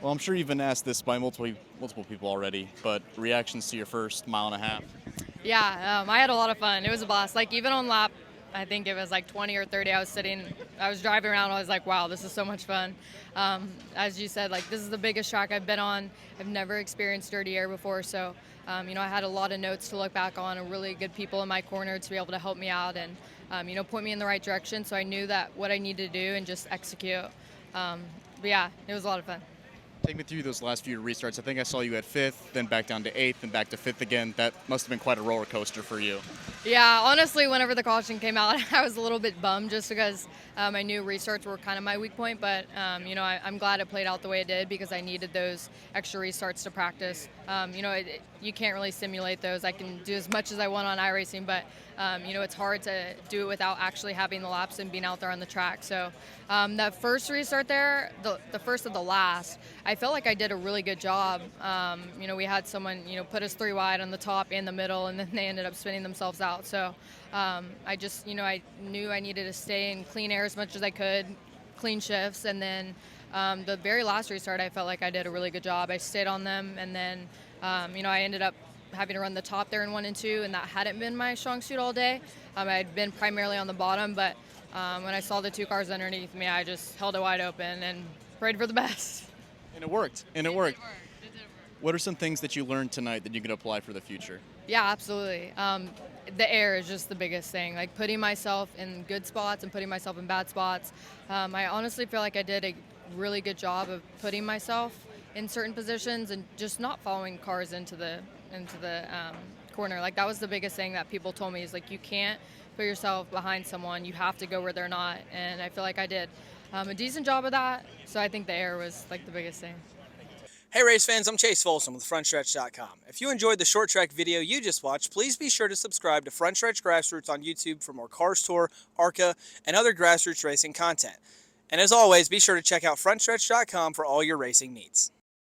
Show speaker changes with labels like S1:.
S1: Well, I'm sure you've been asked this by multiple people already, but reactions to your first mile and a half.
S2: Yeah, I had a lot of fun. It was a blast. Like even on lap, I think it was like 20 or 30. I was driving around. I was like, wow, this is so much fun. As you said, like this is the biggest track I've been on. I've never experienced dirty air before, so I had a lot of notes to look back on, and really good people in my corner to be able to help me out and point me in the right direction. So I knew that what I needed to do and just execute. But yeah, it was a lot of fun.
S1: Take me through those last few restarts. I think I saw you at fifth, then back down to eighth, and back to fifth again. That must have been quite a roller coaster for you.
S2: Yeah, honestly, whenever the caution came out, I was a little bit bummed just because I knew restarts were kind of my weak point. But, I'm glad it played out the way it did because I needed those extra restarts to practice. You can't really simulate those. I can do as much as I want on iRacing, but, it's hard to do it without actually having the laps and being out there on the track. So that first restart there, the first of the last, I felt like I did a really good job. We had someone, put us 3 wide on the top and the middle, and then they ended up spinning themselves out. So I just, I knew I needed to stay in clean air as much as I could, clean shifts, and then the very last restart, I felt like I did a really good job. I stayed on them, and then, I ended up having to run the top there in 1 and 2, and that hadn't been my strong suit all day. I'd been primarily on the bottom, but when I saw the 2 cars underneath me, I just held it wide open and prayed for the best.
S1: And it worked.
S2: It did work.
S1: What are some things that you learned tonight that you can apply for the future?
S2: Yeah, absolutely. The air is just the biggest thing. Like putting myself in good spots and putting myself in bad spots. I honestly feel like I did a really good job of putting myself in certain positions and just not following cars into the corner. Like that was the biggest thing that people told me is like you can't put yourself behind someone. You have to go where they're not. And I feel like I did a decent job of that. So I think the air was like the biggest thing.
S3: Hey race fans, I'm Chase Folsom with FrontStretch.com. If you enjoyed the short track video you just watched, please be sure to subscribe to Front Stretch Grassroots on YouTube for more Cars Tour, ARCA, and other grassroots racing content. And as always, be sure to check out FrontStretch.com for all your racing needs.